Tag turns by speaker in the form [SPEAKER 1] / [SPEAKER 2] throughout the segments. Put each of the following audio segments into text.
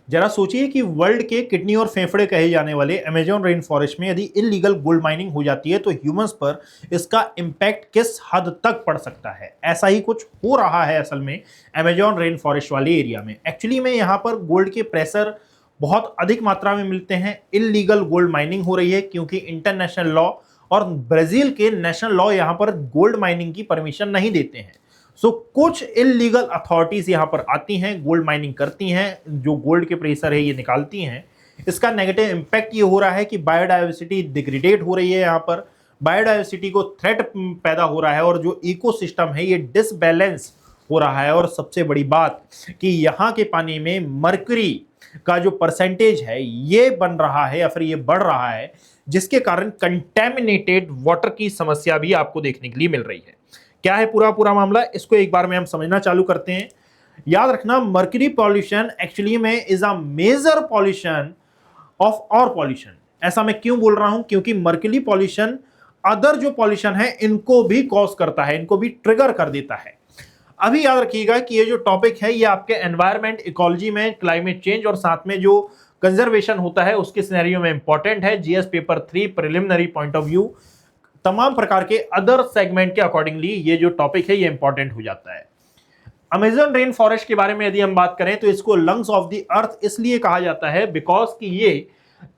[SPEAKER 1] जरा सोचिए कि वर्ल्ड के किडनी और फेफड़े कहे जाने वाले अमेजॉन रेन फॉरेस्ट में यदि इलीगल गोल्ड माइनिंग हो जाती है तो ह्यूमंस पर इसका इम्पैक्ट किस हद तक पड़ सकता है। ऐसा ही कुछ हो रहा है असल में अमेजॉन रेन फॉरेस्ट वाले एरिया में। एक्चुअली में यहाँ पर गोल्ड के प्रेशर बहुत अधिक मात्रा में मिलते हैं, इलीगल गोल्ड माइनिंग हो रही है क्योंकि इंटरनेशनल लॉ और ब्राजील के नेशनल लॉ यहाँ पर गोल्ड माइनिंग की परमिशन नहीं देते हैं। सो कुछ इलीगल अथॉरिटीज यहां पर आती हैं, गोल्ड माइनिंग करती हैं, जो गोल्ड के प्रेशर है ये निकालती हैं। इसका नेगेटिव इंपैक्ट ये हो रहा है कि बायोडाइवर्सिटी डिग्रेडेट हो रही है, यहाँ पर बायोडाइवर्सिटी को थ्रेट पैदा हो रहा है और जो इकोसिस्टम है ये डिसबैलेंस हो रहा है। और सबसे बड़ी बात कि यहाँ के पानी में मर्क्यूरी का जो परसेंटेज है ये बन रहा है या फिर ये बढ़ रहा है, जिसके कारण कंटेमिनेटेड वाटर की समस्या भी आपको देखने के लिए मिल रही है। क्या है पूरा मामला, इसको एक बार में हम समझना चालू करते हैं। याद रखना, मर्क्यूरी पॉल्यूशन एक्चुअली में is a major pollution of और पॉल्यूशन। ऐसा मैं क्यों बोल रहा हूं, क्योंकि मर्क्यूरी पॉल्यूशन अदर जो पॉल्यूशन है इनको भी कॉज करता है, इनको भी ट्रिगर कर देता है। अभी याद रखिएगा कि ये जो टॉपिक है ये आपके एनवायरमेंट इकोलॉजी में क्लाइमेट चेंज और साथ में जो कंजर्वेशन होता है उसके सिनेरियो में इंपॉर्टेंट है। GS paper 3 preliminary point of view, तमाम प्रकार के अदर सेगमेंट के अकॉर्डिंगली ये जो टॉपिक है ये इंपॉर्टेंट हो जाता है। अमेजन रेन फॉरेस्ट के बारे में यदि हम बात करें तो इसको लंग्स ऑफ द अर्थ इसलिए कहा जाता है बिकॉज कि ये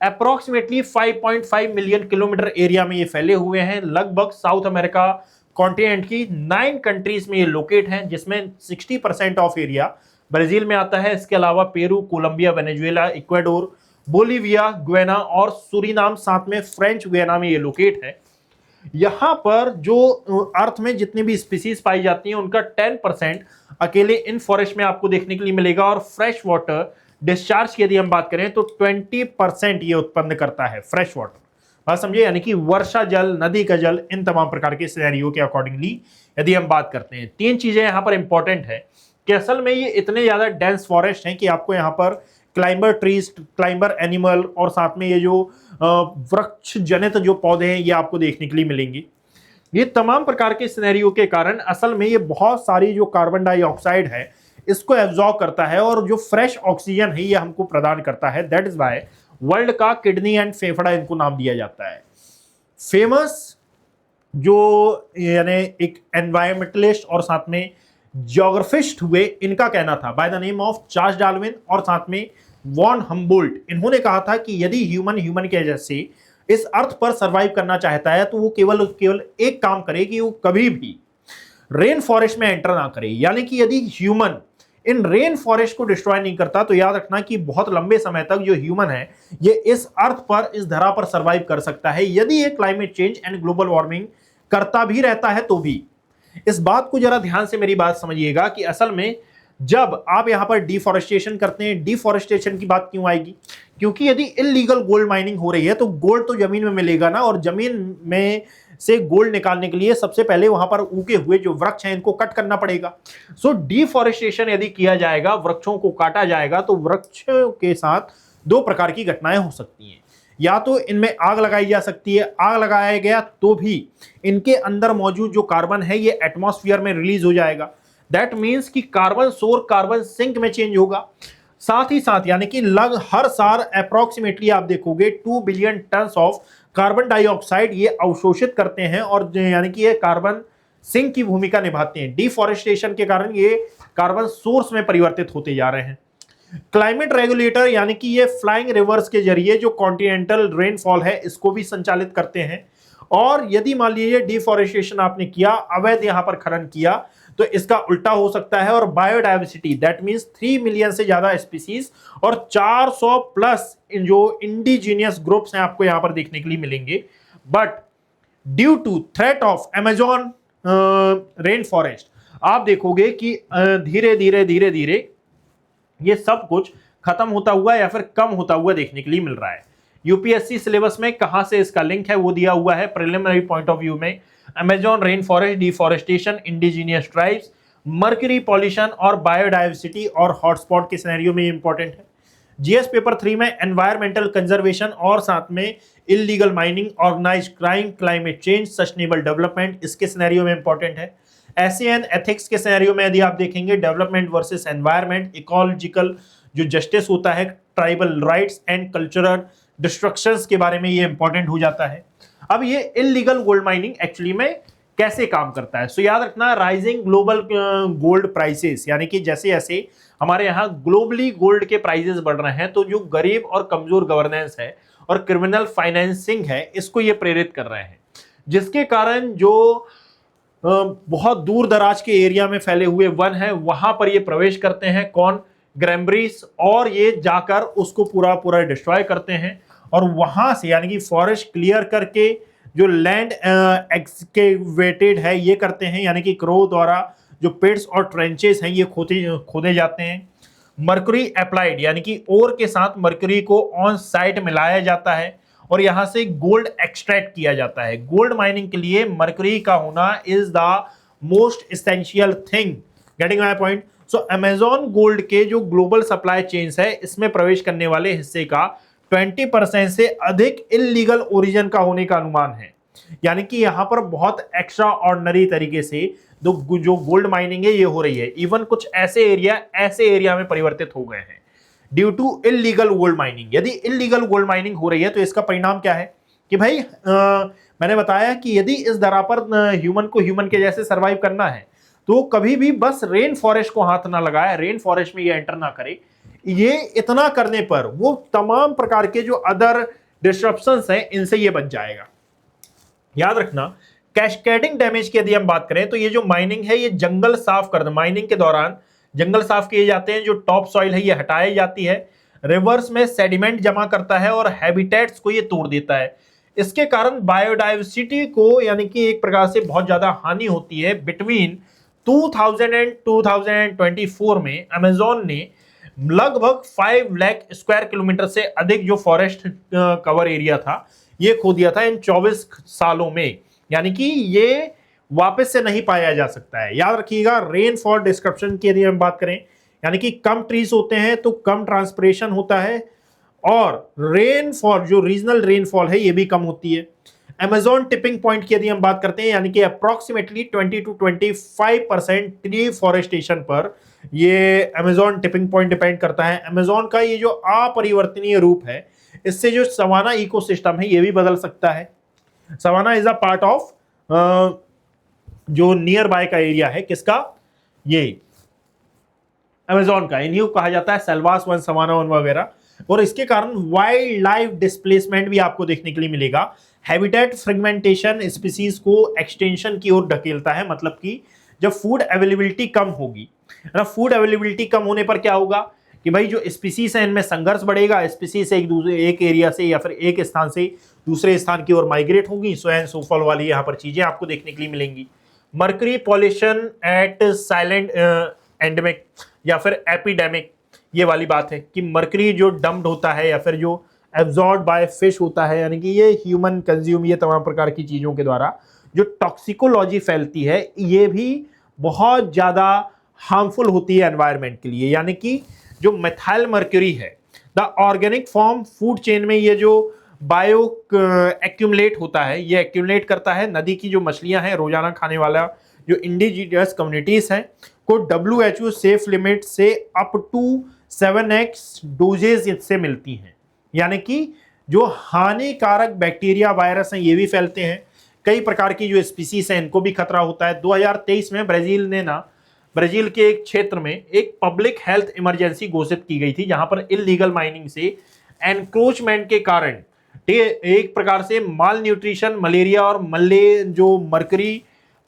[SPEAKER 1] अप्रोक्सीमेटली 5.5 मिलियन किलोमीटर एरिया में ये फैले हुए हैं। लगभग साउथ अमेरिका कॉन्टिनेंट की 9 कंट्रीज में ये लोकेट हैं, जिसमें 60% ऑफ एरिया ब्राजील में आता है। इसके अलावा Peru, Colombia, Venezuela, Ecuador, Bolivia, Guyana और सूरीनाम, साथ में फ्रेंच गुयाना में ये लोकेट है। यहां पर जो अर्थ में जितनी भी स्पीसीज पाई जाती हैं उनका 10% अकेले इन फॉरेस्ट में आपको देखने के लिए मिलेगा। और फ्रेश वाटर डिस्चार्ज की यदि हम बात करें तो 20% ये उत्पन्न करता है फ्रेश वाटर। बात समझिए, यानी कि वर्षा जल, नदी का जल, इन तमाम प्रकार के सिनेरियो के अकॉर्डिंगली यदि हम बात करते हैं। 3 चीजें यहां पर इंपॉर्टेंट है कि असल में ये इतने ज्यादा डेंस फॉरेस्ट हैं कि आपको यहां पर क्लाइंबर ट्रीज, क्लाइंबर एनिमल और साथ में ये जो वृक्ष जनित जो पौधे हैं ये आपको देखने के लिए मिलेंगे। ये तमाम प्रकार के सिनेरियो के कारण असल में ये बहुत सारी जो कार्बन डाइऑक्साइड है इसको एब्जॉर्ब करता है और जो फ्रेश ऑक्सीजन है ये हमको प्रदान करता है। दैट इज वाई वर्ल्ड का किडनी एंड फेफड़ा इनको नाम दिया जाता है। फेमस जो यानी एक एनवायरमेंटलिस्ट और साथ में ज्योग्राफिस्ट हुए, इनका कहना था by the name of Charles Darwin और साथ में वॉन हम्बोल्ट। इन्होंने कहा था कि यदि ह्यूमन के जैसे इस अर्थ पर सरवाइव करना चाहता है तो वो केवल एक काम करे कि वो कभी भी रेन फॉरेस्ट में एंटर ना करे। यानी कि यदि ह्यूमन इन रेन फॉरेस्ट को डिस्ट्रॉय नहीं करता तो याद रखना कि बहुत लंबे समय तक जो ह्यूमन है ये इस अर्थ पर, इस धरा पर सरवाइव कर सकता है, यदि ये climate change and global warming करता भी रहता है तो भी। इस बात को जरा ध्यान से मेरी बात समझिएगा कि असल में जब आप यहां पर डिफॉरेस्टेशन करते हैं, डिफॉरेस्टेशन की बात क्यों आएगी, क्योंकि यदि इलीगल गोल्ड माइनिंग हो रही है तो गोल्ड तो जमीन में मिलेगा ना, और जमीन में से गोल्ड निकालने के लिए सबसे पहले वहां पर उगे हुए जो वृक्ष हैं इनको कट करना पड़ेगा। सो डिफॉरेस्टेशन यदि किया जाएगा, वृक्षों को काटा जाएगा, तो वृक्षों के साथ 2 प्रकार की घटनाएं हो सकती हैं। या तो इनमें आग लगाई जा सकती है, आग लगाया गया तो भी इनके अंदर मौजूद जो कार्बन है ये एटमॉस्फेयर में रिलीज हो जाएगा। दैट मीन्स कि कार्बन सोर कार्बन सिंक में चेंज होगा। साथ ही साथ यानी कि हर साल अप्रोक्सीमेटली आप देखोगे 2 billion ton of carbon dioxide ये अवशोषित करते हैं और यानी कि ये कार्बन सिंक की भूमिका निभाते हैं। डिफॉरेस्टेशन के कारण ये कार्बन सोर्स में परिवर्तित होते जा रहे हैं। क्लाइमेट रेगुलेटर यानी कि ये फ्लाइंग रिवर्स के जरिए जो कॉन्टिनेंटल रेनफॉल है इसको भी संचालित करते हैं। और यदि मान लीजिए डिफॉरेस्टेशन आपने किया, अवैध यहां पर खनन किया, तो इसका उल्टा हो सकता है और बायोडाइवर्सिटी दैट मींस 3 मिलियन से ज्यादा स्पीसीज और 400 प्लस जो इंडिजीनियस ग्रुप्स हैं आपको यहां पर देखने के लिए मिलेंगे। But due to threat of Amazon rain forest आप देखोगे कि धीरे धीरे ये सब कुछ खत्म होता हुआ या फिर कम होता हुआ देखने के लिए मिल रहा है। यूपीएससी सिलेबस में कहां से इसका लिंक है वो दिया हुआ है प्रिलिमिनरी पॉइंट ऑफ व्यू में। Amazon rain forest, deforestation, indigenous tribes, mercury pollution और बायोडाइवर्सिटी और हॉटस्पॉट के सिनेरियो में इंपॉर्टेंट है। जीएस पेपर 3 में एनवायरमेंटल कंजर्वेशन और साथ में illegal mining, organised crime, climate change, sustainable development इसके सिनेरियो में इंपॉर्टेंट है। एशियन एथिक्स के सिनेरियो में यदि आप देखेंगे डेवलपमेंट वर्सेस एनवायरमेंट, इकोलॉजिकल जो जस्टिस होता है, tribal rights and cultural destructions के बारे में ये इंपॉर्टेंट हो जाता है। अब ये इलीगल गोल्ड माइनिंग एक्चुअली में कैसे काम करता है? सो याद रखना, राइजिंग ग्लोबल गोल्ड प्राइसेस, यानी कि जैसे जैसे हमारे यहाँ ग्लोबली गोल्ड के प्राइसेस बढ़ रहे हैं तो जो गरीब और कमजोर गवर्नेंस है और क्रिमिनल फाइनेंसिंग है, इसको ये प्रेरित कर रहे हैं, जिसके कारण जो बहुत दूर दराज के एरिया में फैले हुए वन है वहां पर ये प्रवेश करते हैं। कौन? ग्रैम्बरीज, और ये जाकर उसको पूरा पूरा डिस्ट्रॉय करते हैं और वहां से यानी कि फॉरेस्ट क्लियर करके जो लैंड एक्सकेवेटेड है ये करते हैं, यानी कि क्रो द्वारा जो पिट्स और ट्रेंचेस हैं ये खोदे जाते हैं। मर्क्यूरी अप्लाइड, यानी कि ओर के साथ मर्क्यूरी को ऑन साइट मिलाया जाता है और यहां से गोल्ड एक्सट्रैक्ट किया जाता है। गोल्ड माइनिंग के लिए मर्क्यूरी का होना is the most essential thing. Getting my point? So Amazon gold के जो ग्लोबल सप्लाई चेन्स है इसमें प्रवेश करने वाले हिस्से का 20% से अधिक इलीगल ओरिजिन का होने का अनुमान है। यानी कि यहां पर बहुत एक्स्ट्रा ऑर्डिनरी तरीके से जो गोल्ड माइनिंग है ये हो रही है। इवन कुछ ऐसे एरिया में परिवर्तित हो गए हैं due to illegal gold mining. यदि इलीगल गोल्ड माइनिंग हो रही है तो इसका परिणाम क्या है कि भाई मैंने बताया कि यदि इस धरा पर ह्यूमन को ह्यूमन के जैसे सरवाइव करना है तो कभी भी बस रेन फॉरेस्ट को हाथ ना लगाए, रेन फॉरेस्ट में ये एंटर ना करे। ये इतना करने पर वो तमाम प्रकार के जो अदर डिस्ट्रप्शंस हैं इनसे ये बच जाएगा। याद रखना, कैस्केडिंग डैमेज की यदि हम बात करें तो ये जो माइनिंग है ये जंगल साफ कर दे, माइनिंग के दौरान जंगल साफ किए जाते हैं, जो टॉप सॉइल है ये हटाई जाती है, रिवर्स में सेडिमेंट जमा करता है और हैबिटेट्स को ये तोड़ देता है। इसके कारण बायोडाइवर्सिटी को यानी कि एक प्रकार से बहुत ज्यादा हानि होती है। बिटवीन 2000 एंड 2024 में अमेजॉन ने लगभग 5 लाख स्क्वायर किलोमीटर से अधिक जो फॉरेस्ट कवर एरिया था ये खो दिया था इन 24 सालों में। यानी कि ये वापस से नहीं पाया जा सकता है। याद रखिएगा, रेनफॉल डिस्क्रिप्शन की यदि हम बात करें, यानी कि कम ट्रीज होते हैं तो कम ट्रांसपिरेशन होता है और रेनफॉल जो रीजनल रेनफॉल है ये भी कम होती है। अमेजॉन टिपिंग पॉइंट की यदि हम बात करते हैं, यानी कि अप्रोक्सीमेटली 20 to 25% ट्री फॉरेस्टेशन पर ये अमेजॉन टिपिंग पॉइंट डिपेंड करता है। अमेजॉन का ये जो अपरिवर्तनीय रूप है इससे जो सवाना इकोसिस्टम है ये भी बदल सकता है। Savanna is a part of जो नियर बाय का एरिया है, किसका? ये अमेजॉन का। इन्हीं को कहा जाता है सेल्वास वन, सवाना वन वगैरह। और इसके कारण वाइल्ड लाइफ डिस्प्लेसमेंट भी आपको देखने के लिए मिलेगा। हैबिटेट फ्रेगमेंटेशन स्पीसीज को एक्सटेंशन की ओर ढकेलता है। मतलब कि जब फूड अवेलेबिलिटी कम होगी, फूड अवेलेबिलिटी कम होने पर क्या होगा कि भाई जो स्पीसीज है इनमें संघर्ष बढ़ेगा, स्पीसीज से एक एरिया से या फिर एक स्थान से दूसरे स्थान की ओर माइग्रेट होगी। सो एंड सो फॉल वाली यहाँ पर चीजें आपको देखने के लिए मिलेंगी। Mercury pollution at silent endemic या फिर एपिडेमिक, ये वाली बात है कि मर्करी जो डम्प्ड होता है या फिर जो एब्जॉर्ब बाय फिश होता है, यानी कि ये ह्यूमन कंज्यूम, ये तमाम प्रकार की चीजों के द्वारा जो टॉक्सिकोलॉजी फैलती है ये भी बहुत ज्यादा हार्मफुल होती है एनवायरनमेंट के लिए। यानी कि जो मेथाइल मर्क्यूरी है the organic form food chain में ये जो बायो एक्यूमुलेट होता है, ये एक्यूमुलेट करता है। नदी की जो मछलियां हैं रोजाना खाने वाला जो इंडिजिनियस कम्युनिटीज हैं को WHO सेफ लिमिट से अप टू 7x डोजेज इससे मिलती हैं। यानी कि जो हानिकारक बैक्टीरिया वायरस हैं ये भी फैलते हैं। कई प्रकार की जो स्पीसीज हैं इनको भी खतरा होता है। 2023 में ब्राजील के एक क्षेत्र में एक पब्लिक हेल्थ इमरजेंसी घोषित की गई थी, जहां पर इलीगल माइनिंग से एनक्रोचमेंट के कारण एक प्रकार से माल न्यूट्रिशन, मलेरिया और जो मर्करी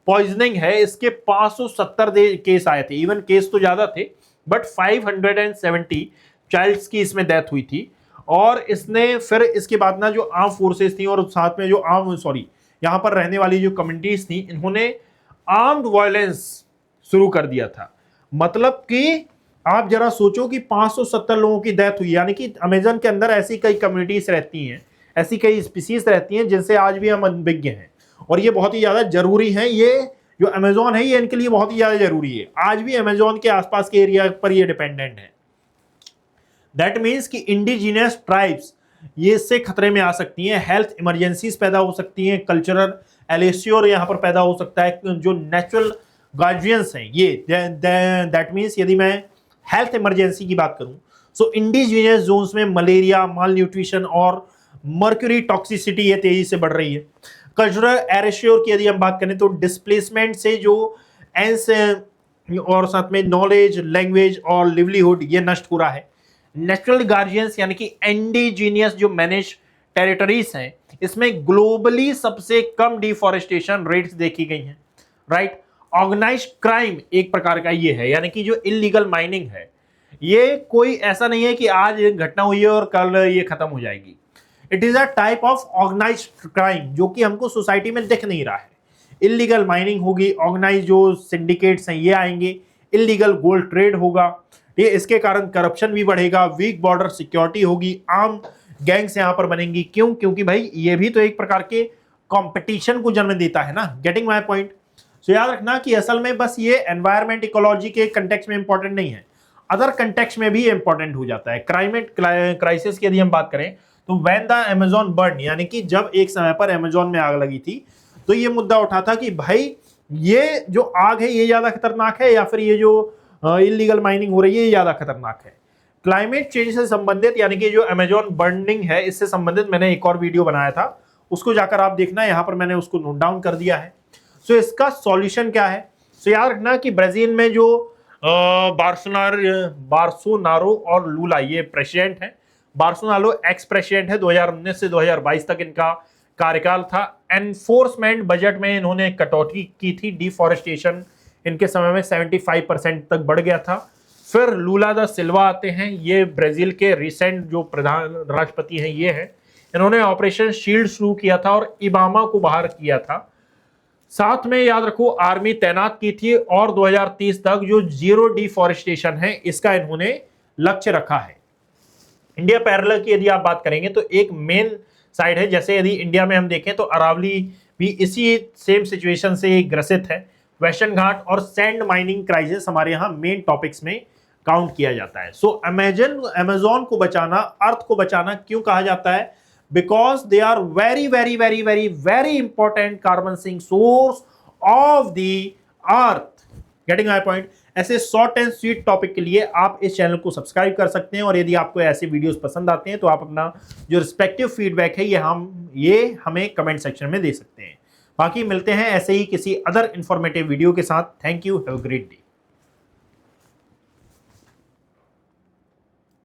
[SPEAKER 1] पॉइजनिंग है इसके 570 केस आए थे। इवन केस तो ज्यादा थे बट 570 चाइल्ड्स की इसमें डेथ हुई थी। और इसने फिर इसके बाद ना जो आर्म फोर्सेस थी और साथ में जो यहाँ पर रहने वाली जो कम्युनिटीज थी इन्होंने आर्म्ड वायलेंस शुरू कर दिया था। मतलब कि आप जरा सोचो कि 570 लोगों की डेथ हुई। यानी कि अमेजन के अंदर ऐसी कई कम्युनिटीज रहती हैं, ऐसी कई स्पीसीज रहती हैं जिनसे आज भी हम अनभिज्ञ हैं और ये बहुत ही ज्यादा जरूरी है। ये जो अमेजोन है ये इनके लिए बहुत ही ज्यादा जरूरी है। आज भी अमेजोन के आसपास के एरिया पर ये डिपेंडेंट है। दैट मीन्स कि इंडिजिनियस ट्राइब्स ये इससे खतरे में आ सकती हैं। हेल्थ इमरजेंसीज पैदा हो सकती हैं, कल्चरल एलेसियोर यहाँ पर पैदा हो सकता है। जो नेचुरल गार्जियंस हैं ये दैट मीन्स यदि मैं हेल्थ इमरजेंसी की बात करूं सो इंडिजिनियस जोन्स में मलेरिया, माल न्यूट्रिशन और मर्क्यूरी टॉक्सिसिटी ये तेजी से बढ़ रही है। कल्चरल एरेश्योर की यदि हम बात करें तो डिस्प्लेसमेंट से जो एंस और साथ में नॉलेज, लैंग्वेज और लिवलीहुड ये नष्ट हो रहा है। नेचुरल गार्जियंस यानी कि इंडिजीनियस जो मैनेज टेरिटरीज हैं, इसमें ग्लोबली सबसे कम डिफॉरेस्टेशन रेट्स देखी गई हैं, राइट। ऑर्गेनाइज्ड क्राइम एक प्रकार का ये है, यानी कि जो इलीगल माइनिंग है, ये कोई ऐसा नहीं है कि आज एक घटना हुई है और कल ये खत्म हो जाएगी। It is a type of organised crime जो कि हमको सोसाइटी में दिख नहीं रहा है। इलीगल माइनिंग होगी, ऑर्गेनाइज जो सिंडिकेट्स हैं ये आएंगे, इलीगल गोल्ड ट्रेड होगा, ये इसके कारण करप्शन भी बढ़ेगा, वीक बॉर्डर सिक्योरिटी होगी, आर्म गैंग्स यहां पर बनेंगी। क्यों? क्योंकि भाई ये भी तो एक प्रकार के कंपटीशन को जन्म देता है ना। Getting my point? सो याद रखना कि असल में बस ये एनवायरमेंट इकोलॉजी के कंटेक्स्ट में इंपॉर्टेंट नहीं है, अदर कंटेक्स्ट में भी इंपॉर्टेंट हो जाता है। क्लाइमेट क्राइसिस की यदि हम बात करें तो व्हेन द अमेज़न बर्न, यानी कि जब एक समय पर अमेज़न में आग लगी थी, तो ये मुद्दा उठा था कि भाई ये जो आग है ये ज्यादा खतरनाक है या फिर ये जो इलीगल माइनिंग हो रही है ये ज्यादा खतरनाक है। क्लाइमेट चेंज से संबंधित यानी कि जो अमेज़न बर्निंग है इससे संबंधित मैंने एक और वीडियो बनाया था, उसको जाकर आप देखना, यहाँ पर मैंने उसको नोट डाउन कर दिया है। सो इसका सॉल्यूशन क्या है? सो याद रखना कि ब्राजील में जो बार्सोनारो और लूला ये प्रेसिडेंट हैं। बार्सोनारो एक्स प्रेसिडेंट है, 2019 से 2022 तक इनका कार्यकाल था। एनफोर्समेंट बजट में इन्होंने कटौती की थी, डिफॉरेस्टेशन इनके समय में 75% तक बढ़ गया था। फिर लूला दा सिल्वा आते हैं, ये ब्राजील के रिसेंट जो प्रधान राष्ट्रपति हैं ये हैं। इन्होंने ऑपरेशन शील्ड शुरू किया था और इबामा को बाहर किया था। साथ में याद रखो आर्मी तैनात की थी और 2030 तक जो जीरो डिफॉरेस्टेशन है इसका इन्होंने लक्ष्य रखा है। इंडिया पैरेलल की यदि आप बात करेंगे तो एक मेन साइड है, जैसे यदि इंडिया में हम देखें तो अरावली भी इसी सेम सिचुएशन से ग्रसित है। वेस्टर्न घाट और सैंड माइनिंग क्राइसिस हमारे यहाँ मेन टॉपिक्स में काउंट किया जाता है। सो अमेज़न को बचाना, अर्थ को बचाना क्यों कहा जाता है? Because they are very very very very very important carbon sink source of the earth. Getting my point? ऐसे शॉर्ट एंड स्वीट टॉपिक के लिए आप इस चैनल को सब्सक्राइब कर सकते हैं, और यदि आपको ऐसे वीडियोस पसंद आते हैं तो आप अपना जो रिस्पेक्टिव फीडबैक है ये हमें कमेंट सेक्शन में दे सकते हैं। बाकी मिलते हैं ऐसे ही किसी अदर इंफॉर्मेटिव वीडियो के साथ। Thank you, have a great day.